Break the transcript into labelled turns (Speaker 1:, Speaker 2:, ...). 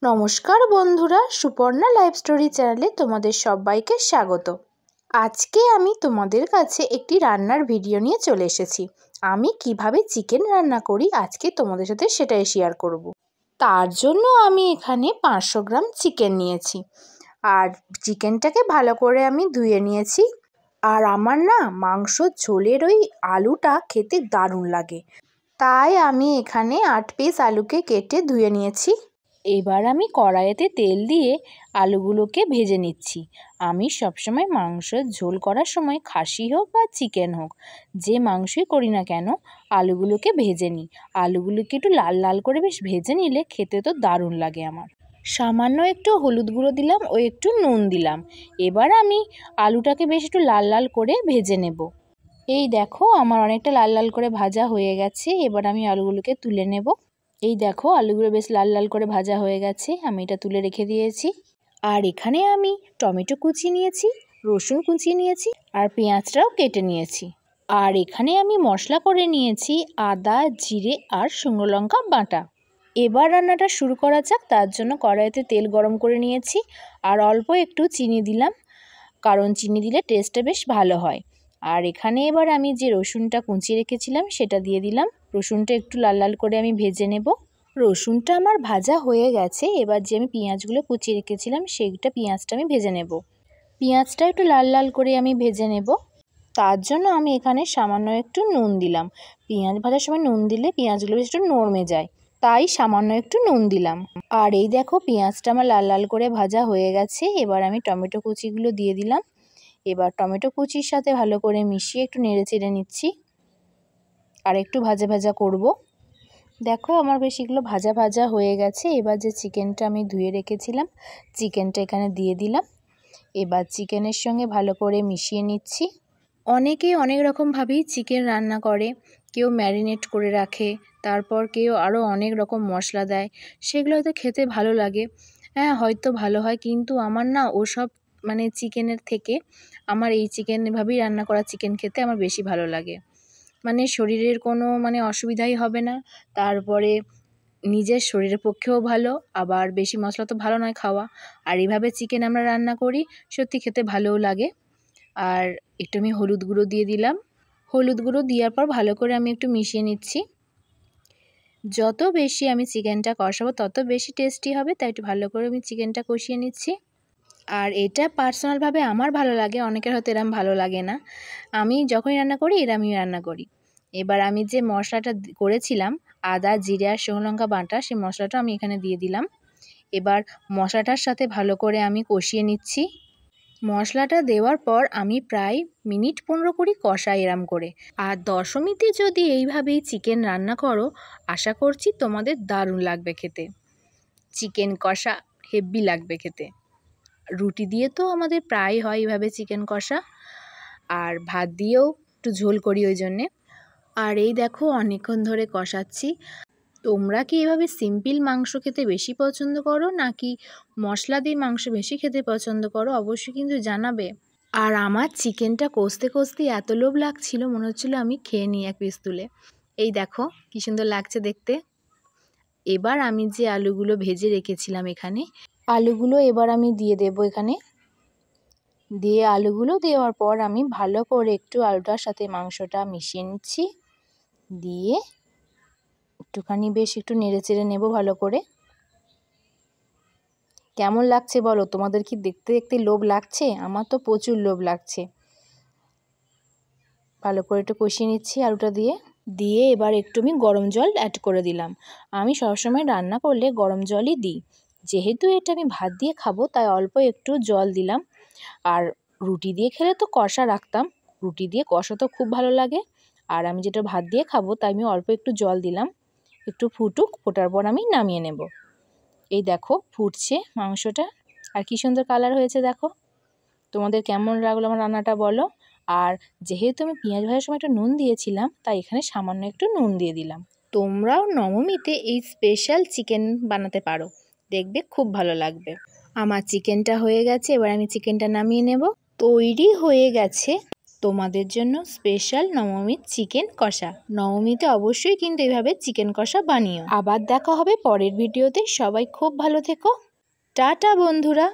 Speaker 1: নমস্কার বন্ধুরা, Suparna life story চ্যানেলে তোমাদের সবাইকে স্বাগত। আজকে আমি তোমাদের কাছে একটি রান্নার ভিডিও নিয়ে চলে এসেছি। আমি কিভাবে চিকেন রান্না করি আজকে তোমাদের সাথে সেটাই শেয়ার করব। তার জন্য আমি এখানে 500 গ্রাম চিকেন নিয়েছি, আর চিকেনটাকে ভালো করে আমি ধুয়ে নিয়েছি। আর আমার না মাংসর ঝোলের ওই আলুটা খেতে দারুণ লাগে, তাই আমি এখানে 8 পিস আলুকে কেটে ধুয়ে নিয়েছি। এবার আমি কড়াইতে তেল দিয়ে আলুগুলোকে ভেজে নিচ্ছি। আমি সবসময় মাংসের ঝোল করার সময় খাসি হোক বা চিকেন হোক, যে মাংসই করি না কেন আলুগুলোকে ভেজে নিই। আলুগুলোকে একটু লাল লাল করে বেশ ভেজে নিলে খেতে তো দারুণ লাগে আমার। সামান্য একটু হলুদ গুঁড়ো দিলাম ও একটু নুন দিলাম। এবার আমি আলুটাকে বেশ একটু লাল লাল করে ভেজে নেব। এই দেখো আমার অনেকটা লাল লাল করে ভাজা হয়ে গেছে। এবার আমি আলুগুলোকে তুলে নেব। এই দেখো আলুগুলো বেশ লাল লাল করে ভাজা হয়ে গেছে, আমি এটা তুলে রেখে দিয়েছি। আর এখানে আমি টমেটো কুচি নিয়েছি, রসুন কুচিয়ে নিয়েছি, আর পেঁয়াজটাও কেটে নিয়েছি। আর এখানে আমি মশলা করে নিয়েছি আদা, জিরে আর শুকনো লঙ্কা বাটা। এবার রান্নাটা শুরু করা যাক। তার জন্য কড়াইতে তেল গরম করে নিয়েছি, আর অল্প একটু চিনি দিলাম, কারণ চিনি দিলে টেস্টটা বেশ ভালো হয়। আর এখানে এবার আমি যে রসুনটা কুচিয়ে রেখেছিলাম সেটা দিয়ে দিলাম। রসুনটা একটু লাল লাল করে আমি ভেজে নেব। রসুনটা আমার ভাজা হয়ে গেছে। এবার যে আমি পেঁয়াজগুলো কুচিয়ে রেখেছিলাম সেইটা পেঁয়াজটা আমি ভেজে নেব। পেঁয়াজটা একটু লাল লাল করে আমি ভেজে নেব। তার জন্য আমি এখানে সামান্য একটু নুন দিলাম। পেঁয়াজ ভাজার সময় নুন দিলে পেঁয়াজগুলো বেশ একটু নরমে যায়, তাই সামান্য একটু নুন দিলাম। আর এই দেখো পেঁয়াজটা আমার লাল লাল করে ভাজা হয়ে গেছে। এবার আমি টমেটো কুচিগুলো দিয়ে দিলাম। এবার টমেটো কুচির সাথে ভালো করে মিশিয়ে একটু নেড়ে চেড়ে নিচ্ছি, আর একটু ভাজা ভাজা করব। দেখো আমার বেশ এগুলো ভাজা ভাজা হয়ে গেছে। এবার যে চিকেনটা আমি ধুয়ে রেখেছিলাম চিকেনটা এখানে দিয়ে দিলাম। এবার চিকেনের সঙ্গে ভালো করে মিশিয়ে নিচ্ছি। অনেকে অনেক রকমভাবেই চিকেন রান্না করে, কেউ ম্যারিনেট করে রাখে, তারপর কেউ আরও অনেক রকম মশলা দেয়, সেগুলো হয়তো খেতে ভালো লাগে। হ্যাঁ, হয়তো ভালো হয়, কিন্তু আমার না ওসব চিকেনের থেকে আমার এই চিকেন এভাবেই রান্না করা চিকেন খেতে আমার বেশি ভালো লাগে। শরীরের কোনো অসুবিধাই হবে না, তারপরে নিজের শরীরের পক্ষেও ভালো, আবার বেশি মশলা তো ভালো নয় খাওয়া। আর এইভাবে চিকেন আমরা রান্না করি, সত্যি খেতে ভালোও লাগে। আর একটু আমি হলুদ গুঁড়ো দিয়ে দিলাম। হলুদ গুঁড়ো দেওয়ার পর ভালো করে আমি একটু মিশিয়ে নিচ্ছি। যত বেশি আমি চিকেনটা কষাবো তত বেশি টেস্টি হবে, তাই একটু ভালো করে আমি চিকেনটা কষিয়ে নিচ্ছি। আর এটা পার্সোনালভাবে আমার ভালো লাগে, অনেকের হয়তো এরম ভালো লাগে না। আমি যখনই রান্না করি এরমই রান্না করি। এবার আমি যে মশলাটা করেছিলাম আদা, জিরে আর শুকনো লঙ্কা বাটা, সেই মশলাটা আমি এখানে দিয়ে দিলাম। এবার মশলাটার সাথে ভালো করে আমি কষিয়ে নিচ্ছি। মশলাটা দেওয়ার পর আমি প্রায় মিনিট 15-20 কষাই এরম করে। আর দশমীতে যদি এইভাবেই চিকেন রান্না করো, আশা করছি তোমাদের দারুণ লাগবে খেতে। চিকেন কষা হেব্বি লাগবে খেতে। রুটি দিয়ে তো আমাদের প্রায় হয় এইভাবে চিকেন কষা, আর ভাত দিয়েও একটু ঝোল করি ওই জন্যে। আর এই দেখো অনেকক্ষণ ধরে কষাচ্ছি। তোমরা কি এভাবে সিম্পল মাংস খেতে বেশি পছন্দ করো, নাকি মশলা দিয়ে মাংস বেশি খেতে পছন্দ করো? অবশ্যই কিন্তু জানাবে। আর আমার চিকেনটা কষতে কষতে এত লোভ লাগছিল, মনে হচ্ছিল আমি খেয়ে নিই এক পিস তুলে। এই দেখো কি সুন্দর লাগছে দেখতে। এবার আমি যে আলুগুলো ভেজে রেখেছিলাম এখানে, আলুগুলো এবার আমি দিয়ে দেবো এখানে। দিয়ে আলুগুলো দেওয়ার পর আমি ভালো করে একটু আলুটার সাথে মাংসটা মিশিয়ে নিচ্ছি। দিয়ে একটুখানি বেশ একটু নেড়ে চেড়ে নেব ভালো করে। কেমন লাগছে বলো? তোমাদের কি দেখতে দেখতে লোভ লাগছে? আমার তো প্রচুর লোভ লাগছে। ভালো করে একটু কষিয়ে নিচ্ছি আলুটা দিয়ে এবার একটু আমি গরম জল অ্যাড করে দিলাম। আমি সবসময় রান্না করলে গরম জলই দিই। যেহেতু এটা আমি ভাত দিয়ে খাবো তাই অল্প একটু জল দিলাম। আর রুটি দিয়ে খেলে তো কষা রাখতাম, রুটি দিয়ে কষা তো খুব ভালো লাগে। আর আমি যেটা ভাত দিয়ে খাবো তাই আমি অল্প একটু জল দিলাম। একটু ফুটুক, ফোটার পর আমি নামিয়ে নেব। এই দেখো ফুটছে মাংসটা, আর কি সুন্দর কালার হয়েছে দেখো। তোমাদের কেমন লাগলো আমার রান্নাটা বলো। আর যেহেতু আমি পেঁয়াজ ভাজার সময় একটু নুন দিয়েছিলাম, তাই এখানে সামান্য একটু নুন দিয়ে দিলাম। তোমরাও নবমীতে এই স্পেশাল চিকেন বানাতে পারো, দেখবে খুব ভালো লাগবে। আমার চিকেনটা হয়ে গেছে, এবার আমি চিকেনটা নামিয়ে নেব। তৈরি হয়ে গেছে তোমাদের জন্য স্পেশাল নবমীর চিকেন কষা। নবমীতে অবশ্যই কিন্তু এভাবে চিকেন কষা বানিও। আবার দেখা হবে পরের ভিডিওতে। সবাই খুব ভালো থেকো। টাটা বন্ধুরা।